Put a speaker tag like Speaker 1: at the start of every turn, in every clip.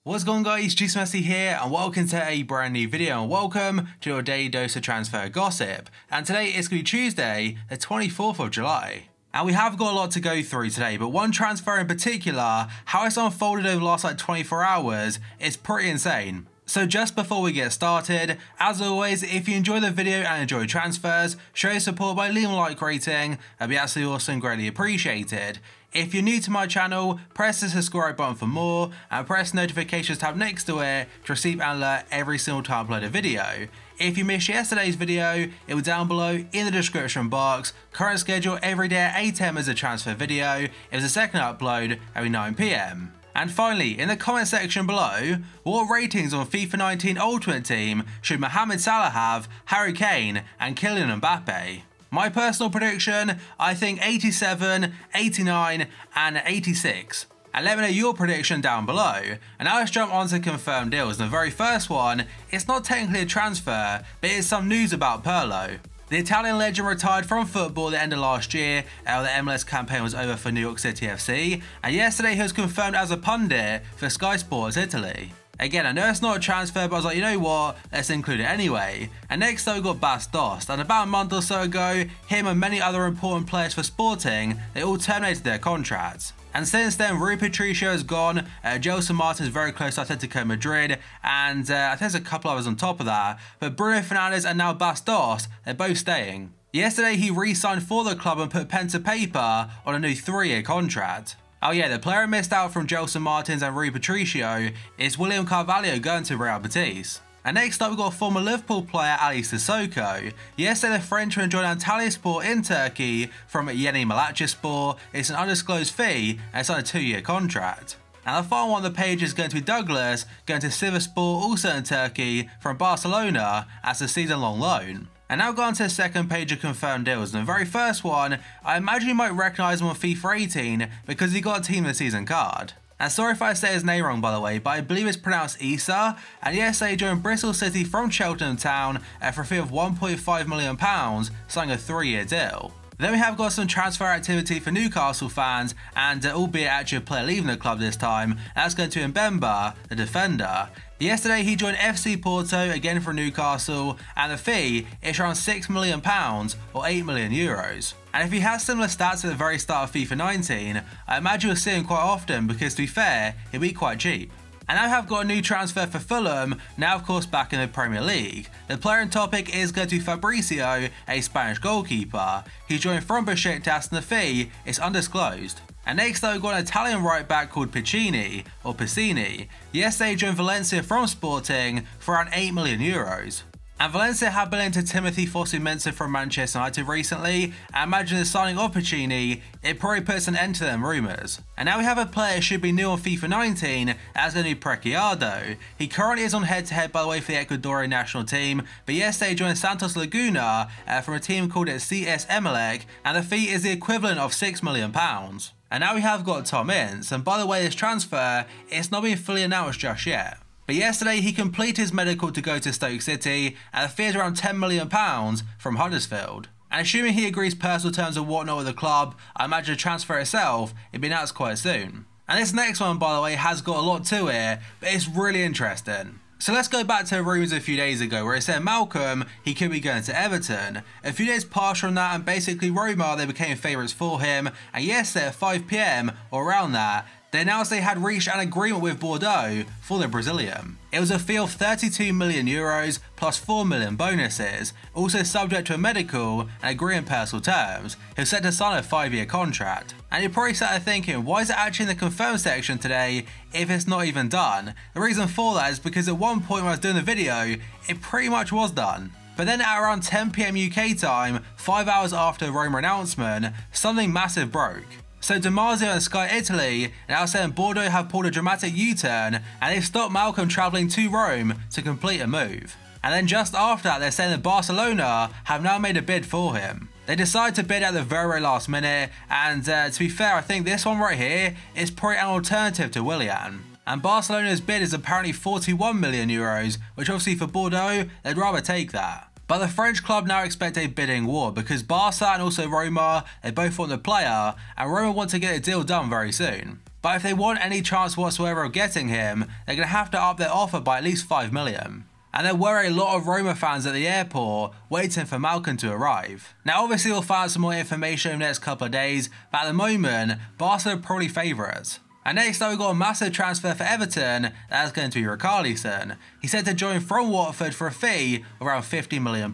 Speaker 1: What's going on, guys? Juice Messi here and welcome to a brand new video and welcome to your daily dose of transfer gossip. And today is going to be Tuesday, the 24th of July. And we have got a lot to go through today, but one transfer in particular, how it's unfolded over the last 24 hours is pretty insane. So just before we get started, as always, if you enjoy the video and enjoy transfers, show your support by leaving a like rating, that'd be absolutely awesome, greatly appreciated. If you're new to my channel, press the subscribe button for more and press the notifications tab next to it to receive an alert every single time I upload a video. If you missed yesterday's video, it will down below in the description box. Current schedule every day at 8 AM is a transfer video. It was a second upload every 9 PM. And finally, in the comment section below, what ratings on FIFA 19 Ultimate Team should Mohamed Salah have, Harry Kane and Kylian Mbappe? My personal prediction, I think 87, 89 and 86. And let me know your prediction down below. And now let's jump on to confirmed deals. And the very first one, it's not technically a transfer, but it's some news about Pirlo. The Italian legend retired from football at the end of last year, the MLS campaign was over for New York City FC, and yesterday he was confirmed as a pundit for Sky Sports Italy. Again, I know it's not a transfer, but I was like, you know what, let's include it anyway. And next up we got Bas Dost, and about a month or so ago, him and many other important players for Sporting, they all terminated their contracts. And since then, Rui Patricio is gone, Gelson Martin is very close to Atletico Madrid, and I think there's a couple others on top of that, but Bruno Fernandes and now Bas Dost, they're both staying. Yesterday he re-signed for the club and put pen to paper on a new 3-year contract. Oh yeah, the player who missed out from Gelson Martins and Rui Patricio is William Carvalho going to Real Betis. And next up we've got former Liverpool player Ali Sissoko. Yesterday the Frenchman joined Antalyaspor in Turkey from Yeni Malatyaspor. It's an undisclosed fee and it's on a 2-year contract. And the final one on the page is going to be Douglas going to Sivasspor, also in Turkey, from Barcelona as a season-long loan. And now going to the second page of confirmed deals, and the very first one, I imagine you might recognise him on FIFA 18 because he got a team of the season card. And sorry if I say his name wrong by the way, but I believe it's pronounced Issa, and yesterday he joined Bristol City from Cheltenham Town for a fee of £1.5 million, signing a 3-year deal. Then we have got some transfer activity for Newcastle fans, and albeit actually a player leaving the club this time, and that's going to Mbemba, the defender. Yesterday he joined FC Porto, again for Newcastle, and the fee is around £6 million or €8 million. And if he has similar stats at the very start of FIFA 19, I imagine you'll see him quite often because to be fair, he'll be quite cheap. And I have got a new transfer for Fulham, now of course back in the Premier League. The player in topic is going to Fabrizio, a Spanish goalkeeper. He joined from Besiktas and the fee is undisclosed. And next up we've got an Italian right back called Piccini, or Piscini. Yesterday he joined Valencia from Sporting for around €8 million. And Valencia have been into Timothy Fosu-Mensah from Manchester United recently, and imagine the signing of Piccini, it probably puts an end to them rumours. And now we have a player who should be new on FIFA 19 as the new Preciado. He currently is on head-to-head by the way for the Ecuadorian national team, but yesterday he joined Santos Laguna from a team called CS Emelec, and the fee is the equivalent of £6 million. And now we have got Tom Ince, and by the way this transfer, it's not been fully announced just yet. But yesterday he completed his medical to go to Stoke City and the fee is around £10 million from Huddersfield. And assuming he agrees personal terms and whatnot with the club, I imagine the transfer itself will be announced quite soon. And this next one by the way has got a lot to it, but it's really interesting. So let's go back to the rumours a few days ago where it said Malcolm, he could be going to Everton. A few days passed from that and basically Roma, they became favourites for him, and yesterday at 5 PM or around that, they announced they had reached an agreement with Bordeaux for the Brazilian. It was a fee of €32 million plus $4 million bonuses, also subject to a medical and agreeing personal terms. He was set to sign a 5-year contract. And you're probably sat there thinking, why is it actually in the confirmed section today if it's not even done? The reason for that is because at one point when I was doing the video, it pretty much was done. But then at around 10 PM UK time, 5 hours after the Roma announcement, something massive broke. So DiMarzio and Sky Italy now saying Bordeaux have pulled a dramatic U-turn and they've stopped Malcolm travelling to Rome to complete a move. And then just after that they're saying that Barcelona have now made a bid for him. They decided to bid at the very last minute, and to be fair I think this one right here is probably an alternative to Willian. And Barcelona's bid is apparently €41 million, which obviously for Bordeaux they'd rather take that. But the French club now expect a bidding war because Barca and also Roma, they both want the player, and Roma want to get a deal done very soon. but if they want any chance whatsoever of getting him, they're going to have to up their offer by at least 5 million. And there were a lot of Roma fans at the airport waiting for Malcom to arrive. Now obviously we'll find out some more information in the next couple of days, but at the moment, Barca are probably favourites. And next up we've got a massive transfer for Everton, that's going to be RICHARLISON. He's set to join from Watford for a fee of around £50 million.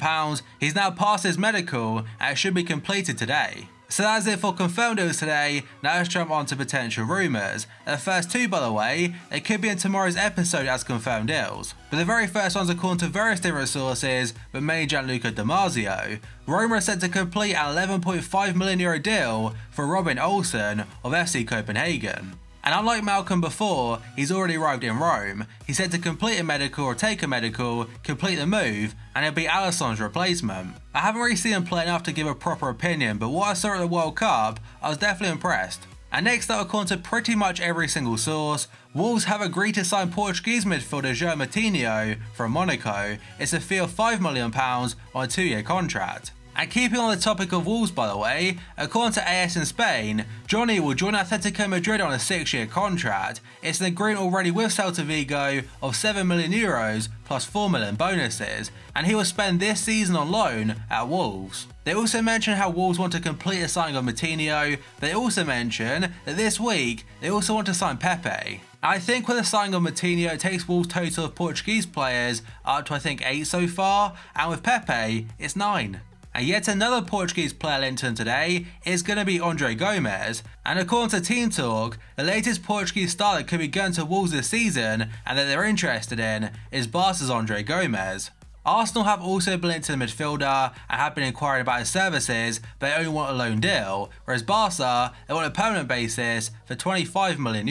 Speaker 1: He's now passed his medical and it should be completed today. So that's it for confirmed deals today. Now let's jump on to potential rumours. The first two, by the way, they could be in tomorrow's episode as confirmed deals. But the very first ones, according to various different sources, but mainly Gianluca Di Marzio, Roma are set to complete an €11.5 million deal for Robin Olsen of FC Copenhagen. And unlike Malcom before, he's already arrived in Rome. He's set to complete a medical or take a medical, complete the move, and it'll be Alisson's replacement. I haven't really seen him play enough to give a proper opinion, but what I saw at the World Cup, I was definitely impressed. And next up, according to pretty much every single source, Wolves have agreed to sign Portuguese midfielder João Moutinho from Monaco. It's a fee of £5 million on a 2-year contract. And keeping on the topic of Wolves, by the way, according to AS in Spain, Johnny will join Atletico Madrid on a 6-year contract. It's an agreement already with Celta Vigo of €7 million plus 4 million bonuses, and he will spend this season on loan at Wolves. They also mention how Wolves want to complete the signing of Moutinho. They also mention that this week they also want to sign Pepe. I think with the signing of Moutinho, it takes Wolves' total of Portuguese players up to I think 8 so far, and with Pepe, it's 9. And yet another Portuguese player linked to him today is going to be Andre Gomes, and according to Team Talk, the latest Portuguese star that could be going to Wolves this season and that they're interested in is Barca's Andre Gomes. Arsenal have also been linked to the midfielder and have been inquiring about his services, but they only want a loan deal, whereas Barca, they want a permanent basis for €25 million.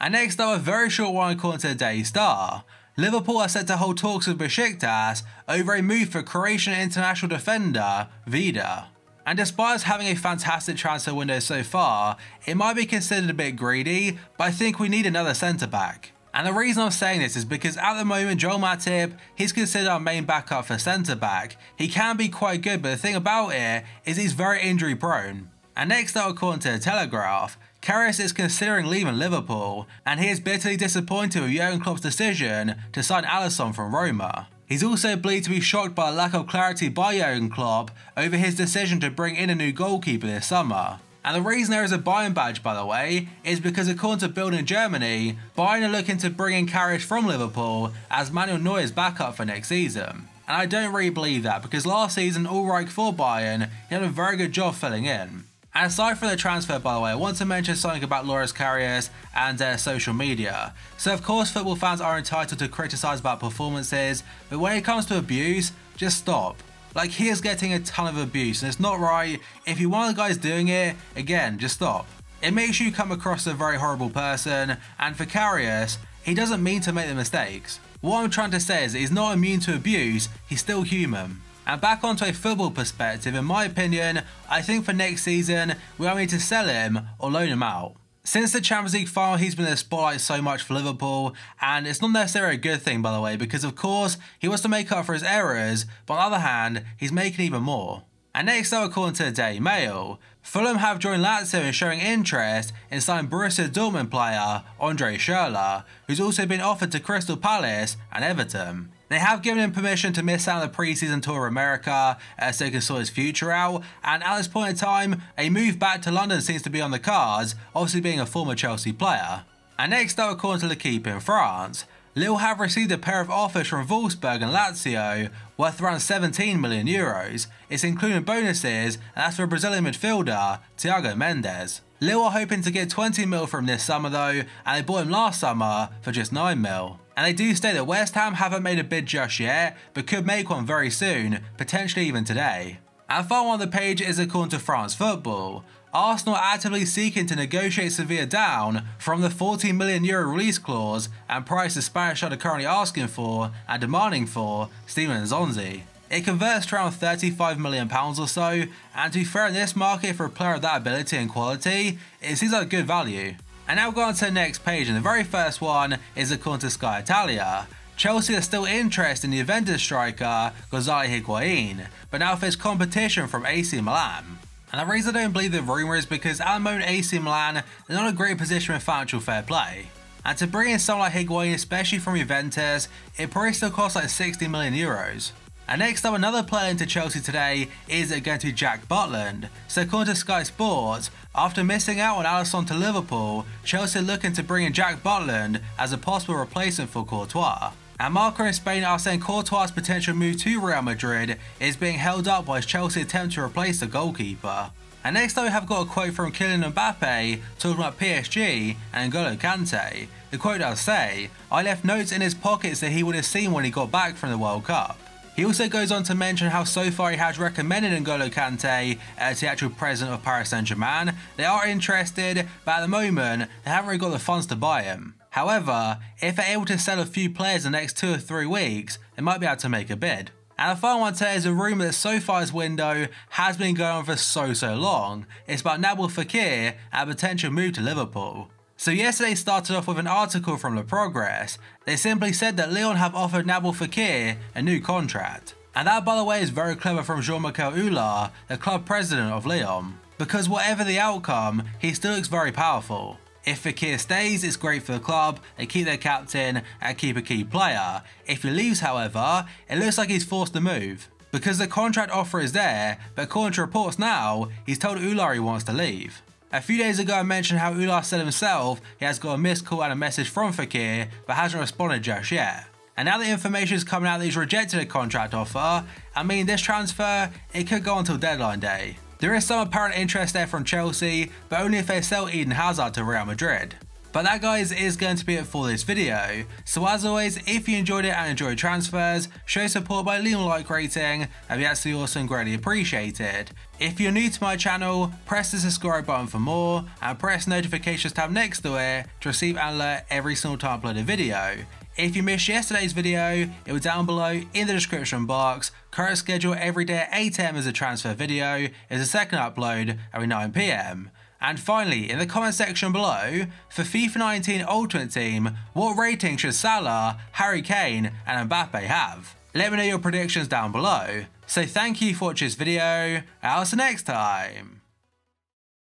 Speaker 1: And next up, a very short one according to the Daily Star. Liverpool are set to hold talks with Besiktas over a move for Croatian international defender Vida. And despite us having a fantastic transfer window so far, it might be considered a bit greedy, but I think we need another centre back. And the reason I'm saying this is because at the moment Joel Matip, he's considered our main backup for centre back. He can be quite good, but the thing about it is he's very injury prone. And next up, according to the Telegraph, Karius is considering leaving Liverpool, and he is bitterly disappointed with Jurgen Klopp's decision to sign Alisson from Roma. He's also believed to be shocked by the lack of clarity by Jurgen Klopp over his decision to bring in a new goalkeeper this summer. And the reason there is a Bayern badge, by the way, is because according to Bild in Germany, Bayern are looking to bring in Karius from Liverpool as Manuel Neuer's backup for next season. And I don't really believe that, because last season, Ulreich for Bayern, he had a very good job filling in. And aside from the transfer, by the way, I want to mention something about Loris Karius and their social media. So of course football fans are entitled to criticise about performances, but when it comes to abuse, just stop. Like, he is getting a ton of abuse and it's not right. If you're one of the guys doing it, again, just stop. It makes you come across as a very horrible person, and for Karius, he doesn't mean to make the mistakes. What I'm trying to say is that he's not immune to abuse, he's still human. And back onto a football perspective, in my opinion, I think for next season, we either need to sell him or loan him out. Since the Champions League final, he's been in the spotlight so much for Liverpool, and it's not necessarily a good thing, by the way, because of course, he wants to make up for his errors, but on the other hand, he's making even more. And next up, according to the Daily Mail, Fulham have joined Lazio in showing interest in signing Borussia Dortmund player Andre Schürrle, who's also been offered to Crystal Palace and Everton. They have given him permission to miss out on the pre-season tour of America so he can sort his future out, and at this point in time, a move back to London seems to be on the cards, obviously being a former Chelsea player. And next up, according to L'Equipe in France, Lille have received a pair of offers from Wolfsburg and Lazio worth around €17 million. It's including bonuses, and that's for Brazilian midfielder Thiago Mendes. Lille are hoping to get 20 mil from this summer though, and they bought him last summer for just 9 mil. And they do state that West Ham haven't made a bid just yet, but could make one very soon, potentially even today. And final one on the page is according to France Football. Arsenal are actively seeking to negotiate Sevilla down from the €14 million release clause and price the Spanish side are currently asking for and demanding for Steven Nzonzi. It converts to around £35 million or so, and to be fair, in this market for a player of that ability and quality, it seems like good value. And now we'll go on to the next page, and the very first one is according to Sky Italia. Chelsea are still interested in the Juventus striker Gonzalo Higuain, but now face competition from AC Milan. And the reason I don't believe the rumour is because at the moment AC Milan is not in a great position with financial fair play. And to bring in someone like Higuain, especially from Juventus, it probably still costs like 60 million euros. And next up, another player into Chelsea today is going to be Jack Butland. So according to Sky Sports, after missing out on RICHARLISON to Liverpool, Chelsea are looking to bring in Jack Butland as a possible replacement for Courtois. And Marca in Spain are saying Courtois' potential move to Real Madrid is being held up by Chelsea's attempt to replace the goalkeeper. And next up we have got a quote from Kylian Mbappe talking about PSG and N'Golo Kante. The quote does say, "I left notes in his pockets that he would have seen when he got back from the World Cup." He also goes on to mention how so far he has recommended N'Golo Kante as the actual president of Paris Saint-Germain. They are interested, but at the moment they haven't really got the funds to buy him. However, if they're able to sell a few players in the next 2 or 3 weeks, they might be able to make a bid. And the final one today is a rumour that so far this window has been going on for so long. It's about Nabil Fekir and a potential move to Liverpool. So yesterday started off with an article from Le Progress. They simply said that Lyon have offered Nabil Fekir a new contract. And that, by the way, is very clever from Jean-Michel Aulas, the club president of Lyon. Because whatever the outcome, he still looks very powerful. If Fekir stays, it's great for the club, they keep their captain and keep a key player. If he leaves, however, it looks like he's forced to move. Because the contract offer is there, but according to reports now, he's told Aulas he wants to leave. A few days ago I mentioned how Aulas said himself he has got a missed call and a message from Fekir, but hasn't responded just yet. And now the information is coming out that he's rejected a contract offer. I mean, this transfer, it could go until deadline day. There is some apparent interest there from Chelsea, but only if they sell Eden Hazard to Real Madrid. But that, guys, is going to be it for this video. So as always, if you enjoyed it and enjoyed transfers, show support by leaving a like rating, that'd be absolutely awesome, greatly appreciated. If you're new to my channel, press the subscribe button for more, and press notifications tab next to it to receive an alert every single time I upload a video. If you missed yesterday's video, it was down below in the description box. Current schedule every day at 8 AM is a transfer video, is a second upload every 9 PM. And finally, in the comment section below, for FIFA 19 Ultimate Team, what rating should Salah, Harry Kane and Mbappe have? Let me know your predictions down below. So thank you for watching this video, and I'll see you next time.